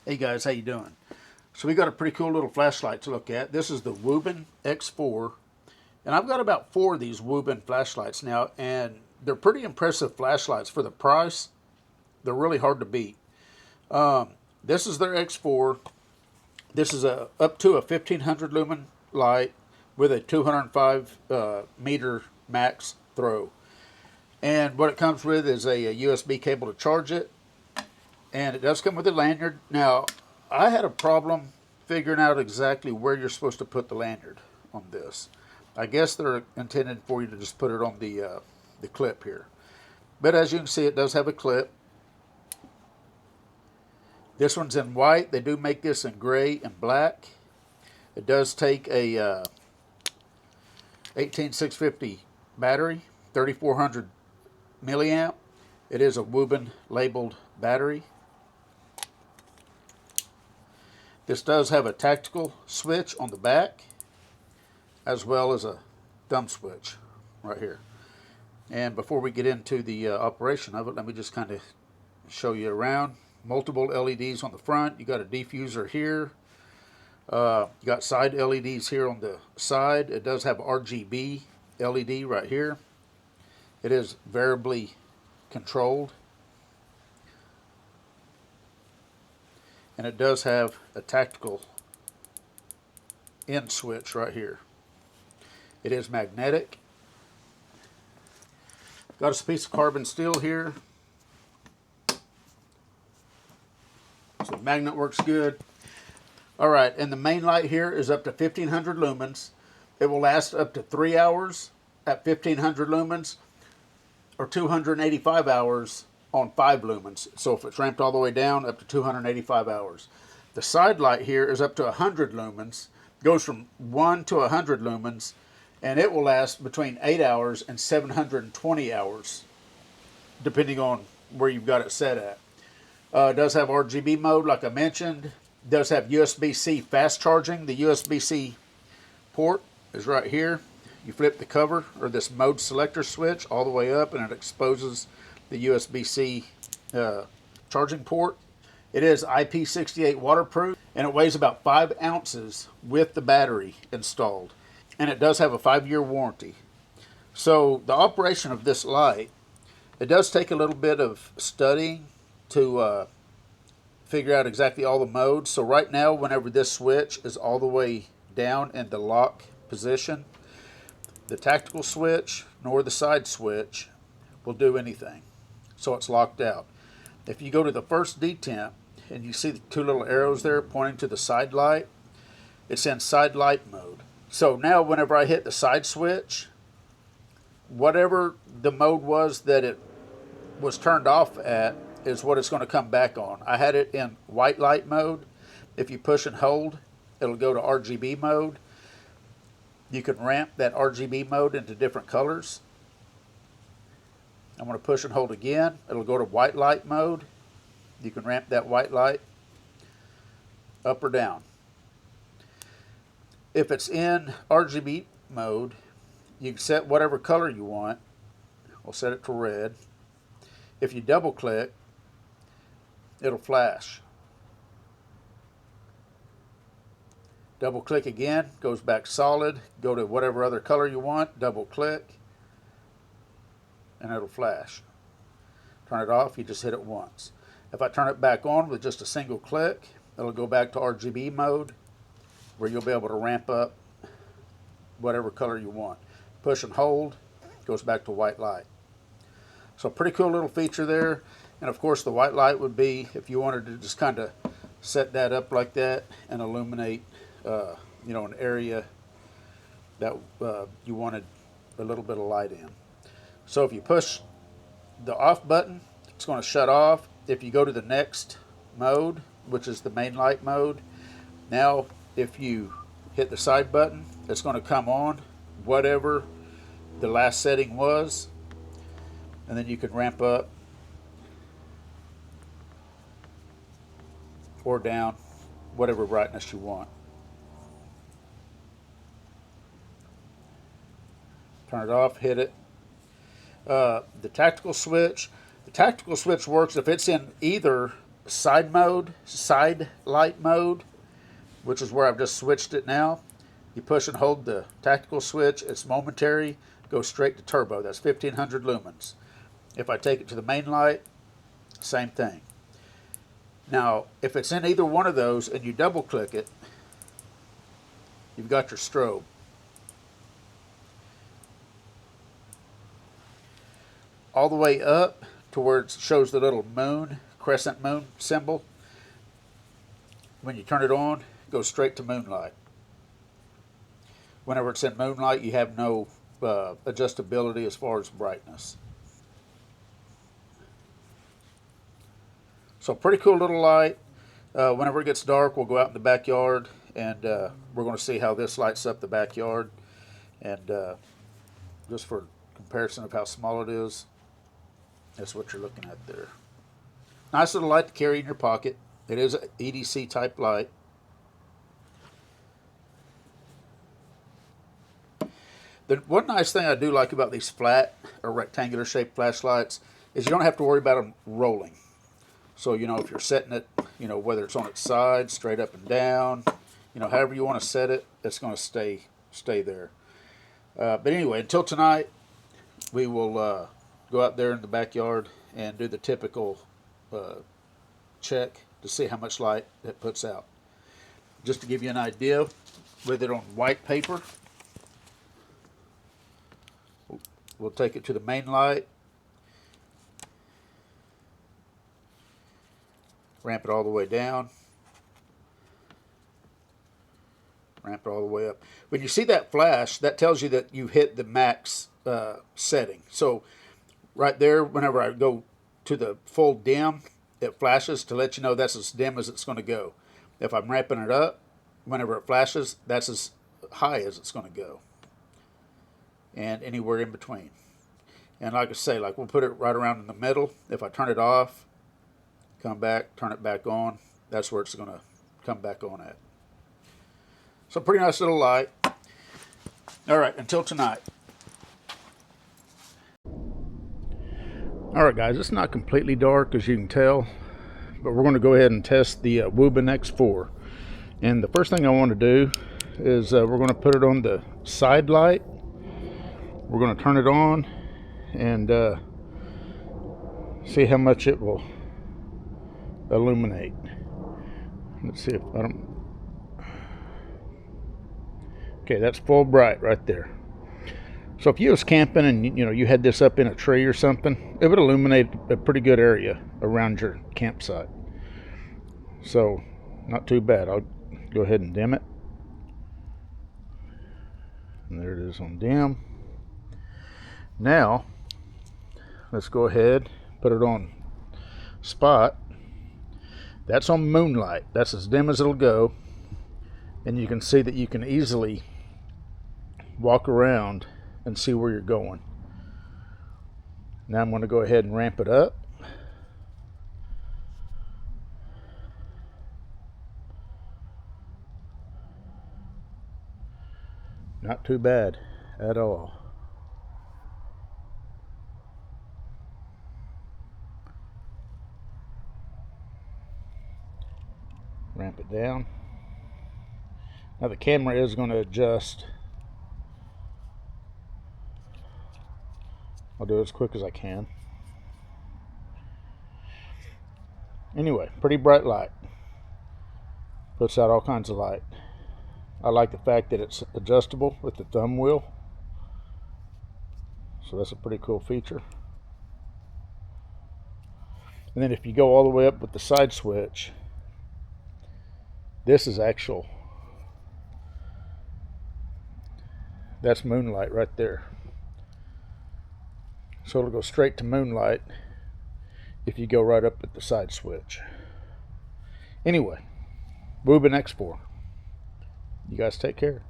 Hey guys, how you doing? So we got a pretty cool little flashlight to look at. This is the Wuben X4, and I've got about 4 of these Wuben flashlights now, and they're pretty impressive flashlights for the price. They're really hard to beat. This is their X4. This is up to a 1500 lumen light with a 205 meter max throw. And what it comes with is a USB cable to charge it. And it does come with a lanyard. Now, I had a problem figuring out exactly where you're supposed to put the lanyard on this. I guess they're intended for you to just put it on the clip here. But as you can see, it does have a clip. This one's in white. They do make this in gray and black. It does take a 18650 battery, 3400 milliamp. It is a Wuben labeled battery. This does have a tactical switch on the back, as well as a thumb switch right here. And before we get into the operation of it, let me just kind of show you around. Multiple LEDs on the front. You got a diffuser here. You got side LEDs here on the side. It does have RGB LED right here. It is variably controlled. And it does have a tactical end switch right here. It is magnetic. Got a piece of carbon steel here. So the magnet works good. Alright, and the main light here is up to 1500 lumens. It will last up to 3 hours at 1500 lumens or 285 hours on 5 lumens. So if it's ramped all the way down, up to 285 hours. The side light here is up to 100 lumens, goes from 1 to 100 lumens, and it will last between 8 hours and 720 hours, depending on where you've got it set at. It does have RGB mode, like I mentioned. It does have USB-C fast charging. The USB-C port is right here. You flip the cover, or this mode selector switch, all the way up, and it exposes the USB-C charging port. It is IP68 waterproof, and it weighs about 5 ounces with the battery installed. And it does have a 5-year warranty. So the operation of this light, it does take a little bit of studying to figure out exactly all the modes. So right now, whenever this switch is all the way down in the lock position, the tactical switch nor the side switch will do anything. So it's locked out. If you go to the first detent and you see the 2 little arrows there pointing to the side light, it's in side light mode. So now whenever I hit the side switch, whatever the mode was that it was turned off at is what it's going to come back on. I had it in white light mode. If you push and hold, it'll go to RGB mode. You can ramp that RGB mode into different colors. I'm going to push and hold again. It'll go to white light mode. You can ramp that white light up or down. If it's in RGB mode, you can set whatever color you want. We'll set it to red. If you double click, it'll flash. Double click again, goes back solid. Go to whatever other color you want, double click, and it'll flash. Turn it off, you just hit it once. If I turn it back on with just a single click, it'll go back to RGB mode, where you'll be able to ramp up whatever color you want. Push and hold, goes back to white light. So pretty cool little feature there. And of course the white light would be if you wanted to just kind of set that up like that and illuminate an area that you wanted a little bit of light in. So if you push the off button, it's going to shut off. If you go to the next mode, which is the main light mode, now if you hit the side button, it's going to come on whatever the last setting was, and then you can ramp up or down whatever brightness you want. Turn it off, hit it. The tactical switch works if it's in either side light mode, which is where I've just switched it now. You push and hold the tactical switch. It's momentary. Goes straight to turbo. That's 1500 lumens. If I take it to the main light, same thing. Now, if it's in either one of those and you double click it, you've got your strobe. All the way up to where it shows the little moon, crescent moon symbol. When you turn it on, it goes straight to moonlight. Whenever it's in moonlight, you have no adjustability as far as brightness. So pretty cool little light. Whenever it gets dark, we'll go out in the backyard and we're going to see how this lights up the backyard. And just for comparison of how small it is, that's what you're looking at there. Nice little light to carry in your pocket. It is an EDC type light. The one nice thing I do like about these flat or rectangular shaped flashlights is you don't have to worry about them rolling. So, you know, if you're setting it, you know, whether it's on its side, straight up and down, you know, however you want to set it, it's going to stay there. But anyway, until tonight, we will go out there in the backyard and do the typical check to see how much light it puts out. Just to give you an idea, with it on white paper, we'll take it to the main light, ramp it all the way down, ramp it all the way up. When you see that flash, that tells you that you hit the max setting. So right there, whenever I go to the full dim, it flashes to let you know that's as dim as it's going to go. If I'm ramping it up, whenever it flashes, that's as high as it's going to go. And anywhere in between. And like I say, like we'll put it right around in the middle. If I turn it off, come back, turn it back on, that's where it's going to come back on at. So pretty nice little light. All right, until tonight. All right, guys, it's not completely dark, as you can tell, but we're going to go ahead and test the Wuben X4. And the first thing I want to do is we're going to put it on the side light. We're going to turn it on and see how much it will illuminate. Let's see if I don't. Okay, that's full bright right there. So if you was camping and you had this up in a tree or something, it would illuminate a pretty good area around your campsite. So not too bad. I'll go ahead and dim it. And there it is on dim. Now let's go ahead, put it on spot. That's on moonlight. That's as dim as it'll go. And you can see that you can easily walk around and see where you're going. Now I'm going to go ahead and ramp it up. Not too bad at all. Ramp it down. Now the camera is going to adjust. I'll do it as quick as I can. Anyway, pretty bright light. Puts out all kinds of light. I like the fact that it's adjustable with the thumb wheel. So that's a pretty cool feature. And then if you go all the way up with the side switch, this is actual. That's moonlight right there. So it'll go straight to moonlight if you go right up at the side switch. Anyway, Wuben X4. You guys take care.